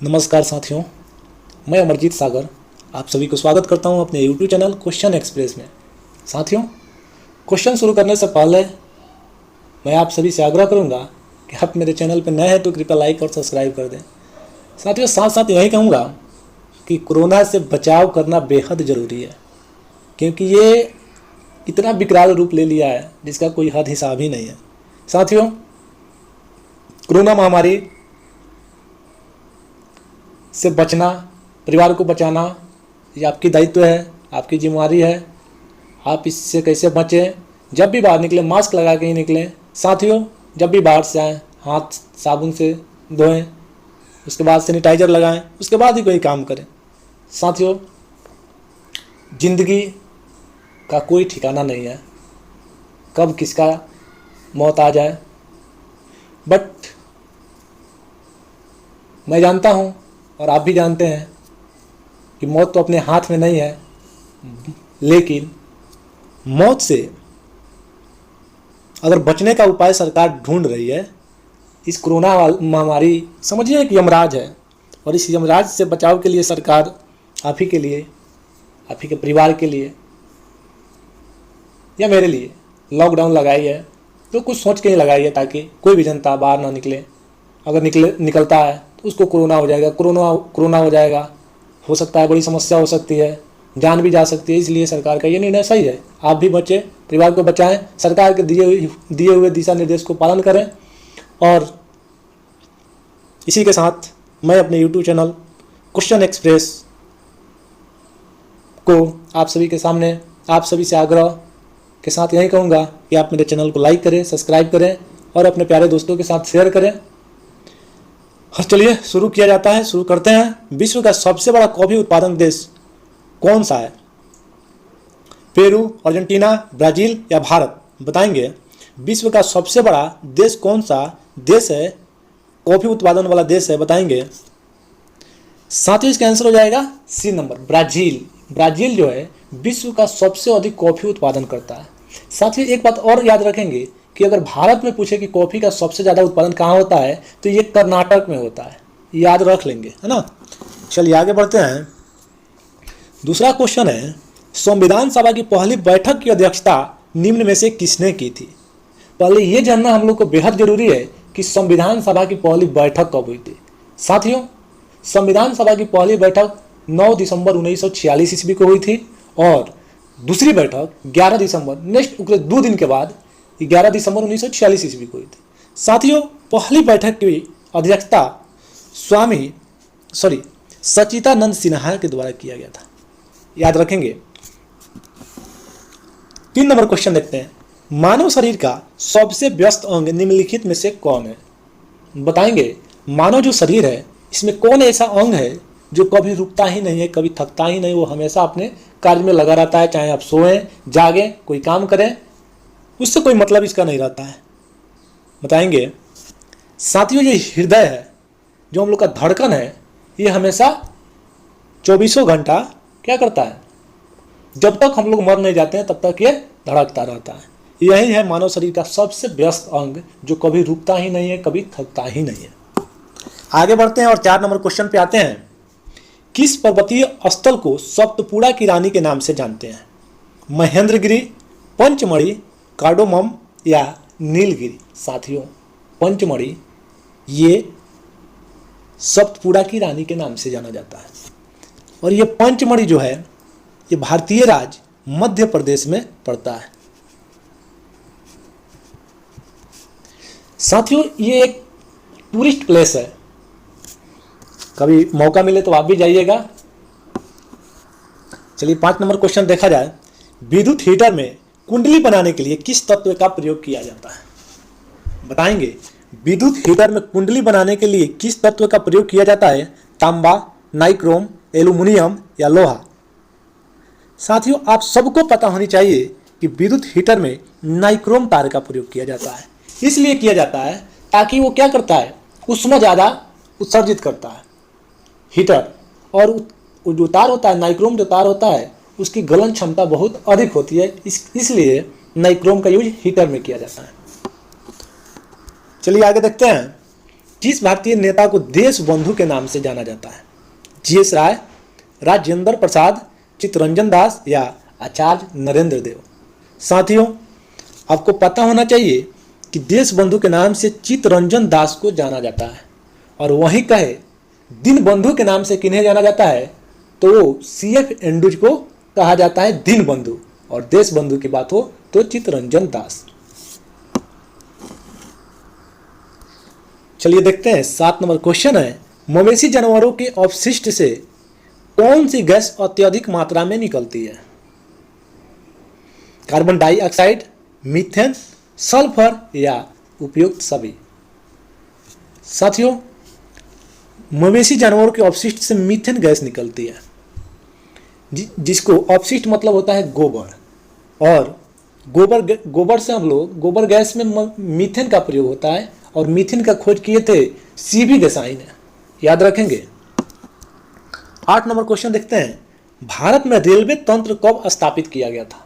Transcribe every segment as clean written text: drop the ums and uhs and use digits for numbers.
नमस्कार साथियों, मैं अमरजीत सागर आप सभी को स्वागत करता हूं अपने YouTube चैनल क्वेश्चन एक्सप्रेस में। साथियों, क्वेश्चन शुरू करने से पहले मैं आप सभी से आग्रह करूंगा कि आप मेरे चैनल पर नए हैं तो कृपया लाइक और सब्सक्राइब कर दें। साथियों, साथ साथ यही कहूँगा कि कोरोना से बचाव करना बेहद ज़रूरी है, क्योंकि ये इतना विकराल रूप ले लिया है जिसका कोई हद हिसाब ही नहीं है। साथियों, कोरोना महामारी से बचना, परिवार को बचाना, ये आपकी दायित्व है, आपकी जिम्मेदारी है। आप इससे कैसे बचें? जब भी बाहर निकलें मास्क लगा के ही निकलें। साथियों, जब भी बाहर से आएँ हाथ साबुन से धोएं, उसके बाद सैनिटाइज़र लगाएं, उसके बाद ही कोई काम करें। साथियों, ज़िंदगी का कोई ठिकाना नहीं है, कब किसका मौत आ जाए। बट मैं जानता हूँ और आप भी जानते हैं कि मौत तो अपने हाथ में नहीं है, लेकिन मौत से अगर बचने का उपाय सरकार ढूंढ रही है। इस कोरोना महामारी समझिए एक यमराज है, और इस यमराज से बचाव के लिए सरकार आप ही के लिए, आप ही के परिवार के लिए या मेरे लिए लॉकडाउन लगाई है। तो कुछ सोच के ही लगाई है ताकि कोई भी जनता बाहर ना निकले। अगर निकलता है तो उसको कोरोना हो जाएगा, कोरोना हो जाएगा, हो सकता है बड़ी समस्या हो सकती है, जान भी जा सकती है। इसलिए सरकार का ये निर्णय सही है। आप भी बचें, परिवार को बचाएं, सरकार के दिए हुए दिशा निर्देश को पालन करें। और इसी के साथ मैं अपने YouTube चैनल क्वेश्चन एक्सप्रेस को आप सभी के सामने, आप सभी से आग्रह के साथ यही कहूँगा कि आप मेरे चैनल को लाइक करें, सब्सक्राइब करें और अपने प्यारे दोस्तों के साथ शेयर करें। और चलिए शुरू किया जाता है, शुरू करते हैं। विश्व का सबसे बड़ा कॉफी उत्पादक देश कौन सा है? पेरू, अर्जेंटीना, ब्राज़ील या भारत? बताएंगे। विश्व का सबसे बड़ा देश कौन सा देश है, कॉफी उत्पादन वाला देश है? बताएंगे। साथियों, इसका आंसर हो जाएगा सी नंबर, ब्राज़ील। ब्राज़ील जो है विश्व का सबसे अधिक कॉफी उत्पादन करता है। साथियों, एक बात और याद रखेंगे कि अगर भारत में पूछे कि कॉफ़ी का सबसे ज़्यादा उत्पादन कहाँ होता है तो ये कर्नाटक में होता है। याद रख लेंगे, है ना। चलिए आगे बढ़ते हैं। दूसरा क्वेश्चन है, संविधान सभा की पहली बैठक की अध्यक्षता निम्न में से किसने की थी? पहले ये जानना हम लोग को बेहद जरूरी है कि संविधान सभा की पहली बैठक कब हुई थी। साथियों, संविधान सभा की पहली बैठक 9 दिसंबर 1946 ईस्वी को हुई थी, और दूसरी बैठक 11 दिसंबर, नेक्स्ट 2 दिन के बाद 11 दिसंबर 1946 ईस्वी को हुई थी। साथियों, पहली बैठक की अध्यक्षता सच्चिदानंद सिन्हा के द्वारा किया गया था। याद रखेंगे। 3 नंबर क्वेश्चन देखते हैं। मानव शरीर का सबसे व्यस्त अंग निम्नलिखित में से कौन है? बताएंगे। मानव जो शरीर है इसमें कौन ऐसा अंग है जो कभी रुकता ही नहीं है, कभी थकता ही नहीं, वो हमेशा अपने कार्य में लगा रहता है। चाहे आप सोएं, जागें, कोई काम करें, उससे कोई मतलब इसका नहीं रहता है। बताएंगे। साथियों, ये हृदय है, जो हम लोग का धड़कन है, ये हमेशा 24 घंटा क्या करता है? जब तक हम लोग मर नहीं जाते हैं तब तक ये धड़कता रहता है। यही है मानव शरीर का सबसे व्यस्त अंग, जो कभी रुकता ही नहीं है, कभी थकता ही नहीं है। आगे बढ़ते हैं और 4 नंबर क्वेश्चन पे आते हैं। किस पर्वतीय स्थल को सप्तपुड़ा की रानी के नाम से जानते हैं? महेंद्रगिरी, पंचमढ़ी, कार्डोमम या नीलगिरी? साथियों, पंचमढ़ी ये सप्तपुड़ा की रानी के नाम से जाना जाता है, और ये पंचमढ़ी जो है ये भारतीय राज्य मध्य प्रदेश में पड़ता है। साथियों, ये एक टूरिस्ट प्लेस है, कभी मौका मिले तो आप भी जाइएगा। चलिए 5 नंबर क्वेश्चन देखा जाए। विद्युत हीटर में कुंडली बनाने के लिए किस तत्व का प्रयोग किया जाता है? बताएंगे। विद्युत हीटर में कुंडली बनाने के लिए किस तत्व का प्रयोग किया जाता है? तांबा, नाइक्रोम, एल्यूमिनियम या लोहा? साथियों, आप सबको पता होनी चाहिए कि विद्युत हीटर में नाइक्रोम तार का प्रयोग किया जाता है। इसलिए किया जाता है ताकि वो क्या करता है, ऊष्मा ज़्यादा उत्सर्जित करता है हीटर, और जो तार होता है, नाइक्रोम जो तार होता है, उसकी गलन क्षमता बहुत अधिक होती है। इसलिए नाइक्रोम का यूज हीटर में किया जाता है। चलिए आगे देखते हैं। किस भारतीय नेता को देश बंधु के नाम से जाना जाता है? जीएस राय, राजेंद्र प्रसाद, चित्तरंजन दास या आचार्य नरेंद्र देव? साथियों, आपको पता होना चाहिए कि देश बंधु के नाम से चित्तरंजन दास को जाना जाता है, और वहीं कहे दिन बंधु के नाम से किन्हें जाना जाता है, तो CF एंडुज को कहा जाता है दिन बंधु, और देश बंधु की बात हो तो चित्तरंजन दास। चलिए देखते हैं 7 नंबर क्वेश्चन है, मवेशी जानवरों के अपशिष्ट से कौन सी गैस अत्यधिक मात्रा में निकलती है? कार्बन डाइऑक्साइड, मीथेन, सल्फर या उपयुक्त सभी? साथियों, मवेशी जानवरों के अपशिष्ट से मीथेन गैस निकलती है, जिसको अपशिष्ट मतलब होता है गोबर, और गोबर से हम लोग गोबर गैस में मीथेन का प्रयोग होता है, और मीथेन का खोज किए थे CB देसाई ने, याद रखेंगे। 8 नंबर क्वेश्चन देखते हैं, भारत में रेलवे तंत्र कब स्थापित किया गया था?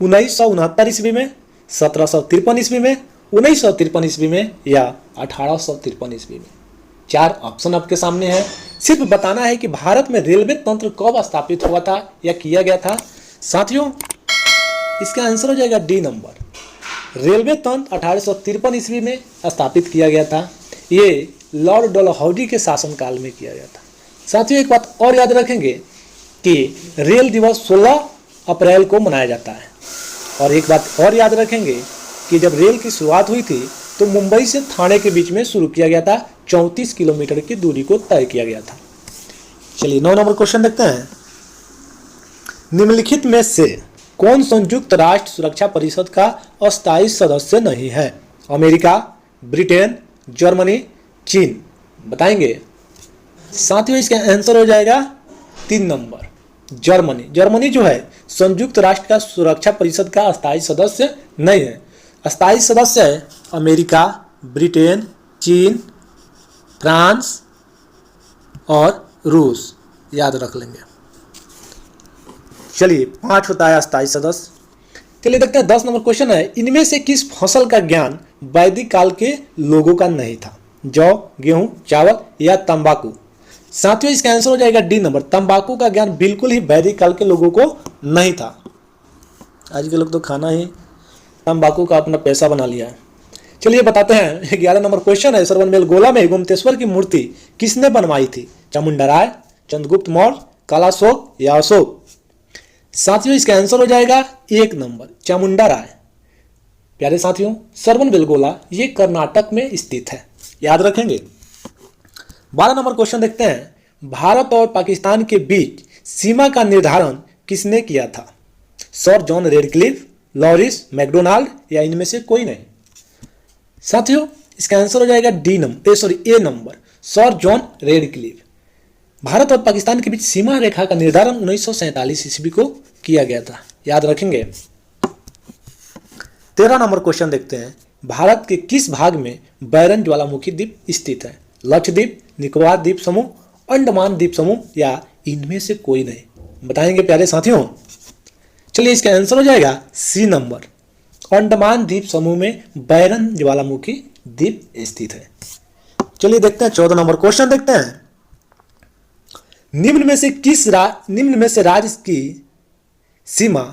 1969 ईस्वी में, 1753 ईस्वी में, 1953 ईस्वी में या 1853 ईस्वी में? 4 ऑप्शन आपके सामने है, सिर्फ बताना है कि भारत में रेलवे तंत्र कब स्थापित हुआ था या किया गया था। साथियों, इसका आंसर हो जाएगा डी नंबर। रेलवे तंत्र 1853 ईस्वी में स्थापित किया गया था। ये लॉर्ड डलहौजी के शासनकाल में किया गया था। साथियों, एक बात और याद रखेंगे कि रेल दिवस 16 अप्रैल को मनाया जाता है, और एक बात और याद रखेंगे कि जब रेल की शुरुआत हुई थी तो मुंबई से ठाणे के बीच में शुरू किया गया था, 34 किलोमीटर की दूरी को तय किया गया था। चलिए 9 नंबर क्वेश्चन देखते हैं, निम्नलिखित में से कौन संयुक्त राष्ट्र सुरक्षा परिषद का अस्थायी सदस्य नहीं है? अमेरिका, ब्रिटेन, जर्मनी, चीन? बताएंगे। साथियों, इसका आंसर हो जाएगा 3 नंबर, जर्मनी। जर्मनी जो है संयुक्त राष्ट्र का सुरक्षा परिषद का अस्थायी सदस्य नहीं है। अस्थायी सदस्य है अमेरिका, ब्रिटेन, चीन, फ्रांस और रूस, याद रख लेंगे। चलिए 5 होता है अस्थायी सदस्य। चलिए देखते हैं 10 नंबर क्वेश्चन है, इनमें से किस फसल का ज्ञान वैदिक काल के लोगों का नहीं था? जौ, गेहूं, चावल या तंबाकू? साथियों, इसका आंसर हो जाएगा डी नंबर, तंबाकू का ज्ञान बिल्कुल ही वैदिक काल के लोगों को नहीं था। आज के लोग तो खाना ही तंबाकू का अपना पैसा बना लिया है। चलिए बताते हैं 11 नंबर क्वेश्चन है, सरवनबेल गोला में गोमतेश्वर की मूर्ति किसने बनवाई थी? चामुंडा राय, चंद्रगुप्त मौर्य, कालाशोक या अशोक? साथियों, इसका आंसर हो जाएगा 1 नंबर, चामुंडा राय। प्यारे साथियों, सरवनबेल गोला ये कर्नाटक में स्थित है, याद रखेंगे। 12 नंबर क्वेश्चन देखते हैं, भारत और पाकिस्तान के बीच सीमा का निर्धारण किसने किया था? Sir John Radcliffe, Lauris MacDonald या इनमें से कोई नहीं? साथियों, इसका आंसर हो जाएगा A number, Sir John Radcliffe. Bharat और पाकिस्तान के बीच सीमा रेखा का निर्धारण 1947 ईस्वी को किया गया था, याद रखेंगे। 13 नंबर क्वेश्चन देखते हैं, भारत के किस भाग में बैरन ज्वालामुखी द्वीप स्थित है? लक्षद्वीप, निकोबार द्वीप समूह, अंडमान द्वीप समूह या इनमें से कोई नहीं? बताएंगे प्यारे साथियों। चलिए, इसका आंसर हो जाएगा सी नंबर, अंडमान द्वीप समूह में बैरन ज्वालामुखी द्वीप स्थित है। चलिए देखते हैं 14 नंबर क्वेश्चन देखते हैं, निम्न में से राज्य की सीमा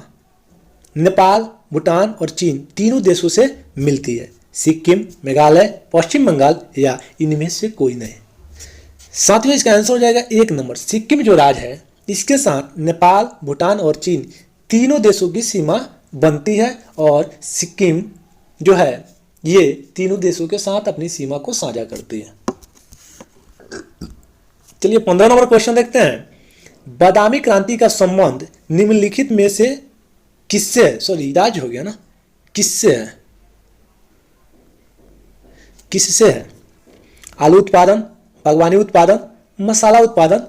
नेपाल, भूटान और चीन तीनों देशों से मिलती है? सिक्किम, मेघालय, पश्चिम बंगाल या इनमें से कोई नहीं? साथियों, इसका आंसर हो जाएगा 1 नंबर, सिक्किम जो राज्य है इसके साथ नेपाल, भूटान और चीन तीनों देशों की सीमा बनती है, और सिक्किम जो है ये तीनों देशों के साथ अपनी सीमा को साझा करती है। चलिए 15 नंबर क्वेश्चन देखते हैं, बादामी क्रांति का संबंध निम्नलिखित में से किससे है? सॉरी, राज्य हो गया ना, किससे है? किससे है? आलू उत्पादन, बागवानी उत्पादन, मसाला उत्पादन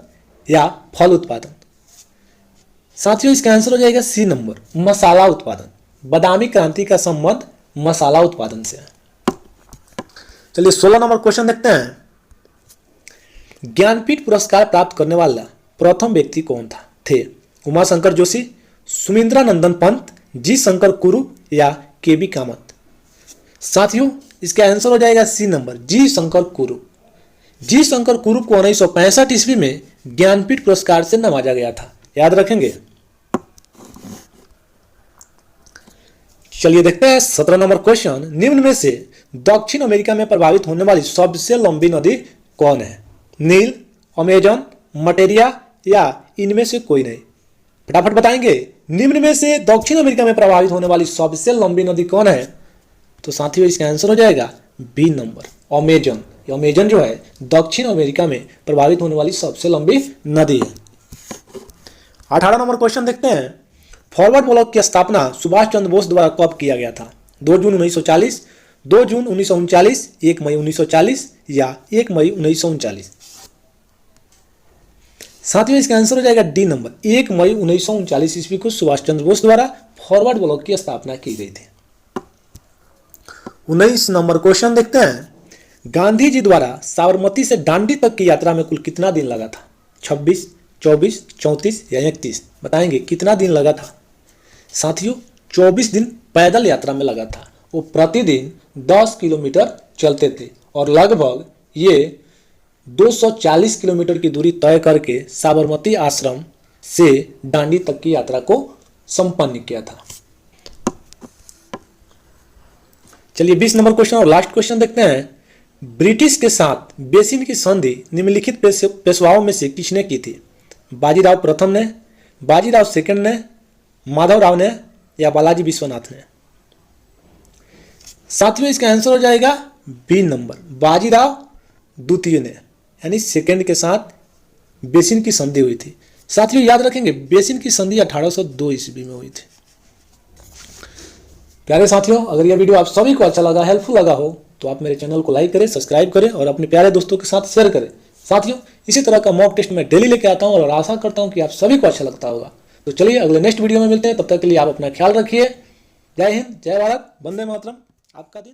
या फल उत्पादन? साथियों, इसका आंसर हो जाएगा सी नंबर, मसाला उत्पादन। बादामी क्रांति का संबंध मसाला उत्पादन से है। चलिए 16 नंबर क्वेश्चन देखते हैं, ज्ञानपीठ पुरस्कार प्राप्त करने वाला प्रथम व्यक्ति कौन थे? उमाशंकर जोशी, सुमिंद्रा नंदन पंत, जी शंकर कुरु या के बी कामत? साथियों, इसका आंसर हो जाएगा सी नंबर, जी शंकर कुरूप। जी शंकर कुरूप को 1965 ईस्वी में ज्ञानपीठ पुरस्कार से नवाजा गया था, याद रखेंगे। चलिए देखते हैं 17 नंबर क्वेश्चन। निम्न में से दक्षिण अमेरिका में प्रभावित होने वाली सबसे लंबी नदी कौन है? नील, अमेजन, मटेरिया या इनमें से कोई नहीं? फटाफट बताएंगे। निम्न में से दक्षिण अमेरिका में प्रभावित होने वाली सबसे लंबी नदी कौन है? तो साथियों इसका आंसर हो जाएगा बी नंबर, अमेजन। अमेजन जो है दक्षिण अमेरिका में प्रभावित होने वाली सबसे लंबी नदी है। 18 नंबर क्वेश्चन देखते हैं। फॉरवर्ड ब्लॉक की स्थापना सुभाष चंद्र बोस द्वारा कब किया गया था? 2 जून 1940, 2 जून 1939, 1 मई 1940 या 1 मई 1939? साथियों इसका आंसर हो जाएगा डी नंबर, 1 मई 1939 ईस्वी को सुभाष चंद्र बोस द्वारा फॉरवर्ड ब्लॉक की स्थापना की गई थी। 19 नंबर क्वेश्चन देखते हैं। गांधी जी द्वारा साबरमती से दांडी तक की यात्रा में कुल कितना दिन लगा था? 26, 24, 34 या 31? बताएंगे कितना दिन लगा था? साथियों 24 दिन पैदल यात्रा में लगा था। वो प्रतिदिन 10 किलोमीटर चलते थे और लगभग ये 240 किलोमीटर की दूरी तय करके साबरमती आश्रम से दांडी तक की यात्रा को संपन्न किया था। चलिए 20 नंबर क्वेश्चन और लास्ट क्वेश्चन देखते हैं। ब्रिटिश के साथ बेसिन की संधि निम्नलिखित पेशवाओं में से किसने की थी? बाजीराव प्रथम ने, बाजीराव सेकंड ने, माधवराव ने या बालाजी विश्वनाथ ने? साथियों इसका आंसर हो जाएगा बी नंबर, बाजीराव द्वितीय ने, यानी सेकंड के साथ बेसिन की संधि हुई थी। साथियों याद रखेंगे बेसिन की संधि 1802 ईस्वी में हुई थी। प्यारे साथियों अगर यह वीडियो आप सभी को अच्छा लगा, हेल्पफुल लगा हो तो आप मेरे चैनल को लाइक करें, सब्सक्राइब करें और अपने प्यारे दोस्तों के साथ शेयर करें। साथियों इसी तरह का मॉक टेस्ट मैं डेली लेके आता हूं और आशा करता हूं कि आप सभी को अच्छा लगता होगा। तो चलिए अगले नेक्स्ट वीडियो में मिलते हैं, तब तक के लिए आप अपना ख्याल रखिए। जय हिंद, जय भारत, वंदे मातरम। आपका दिन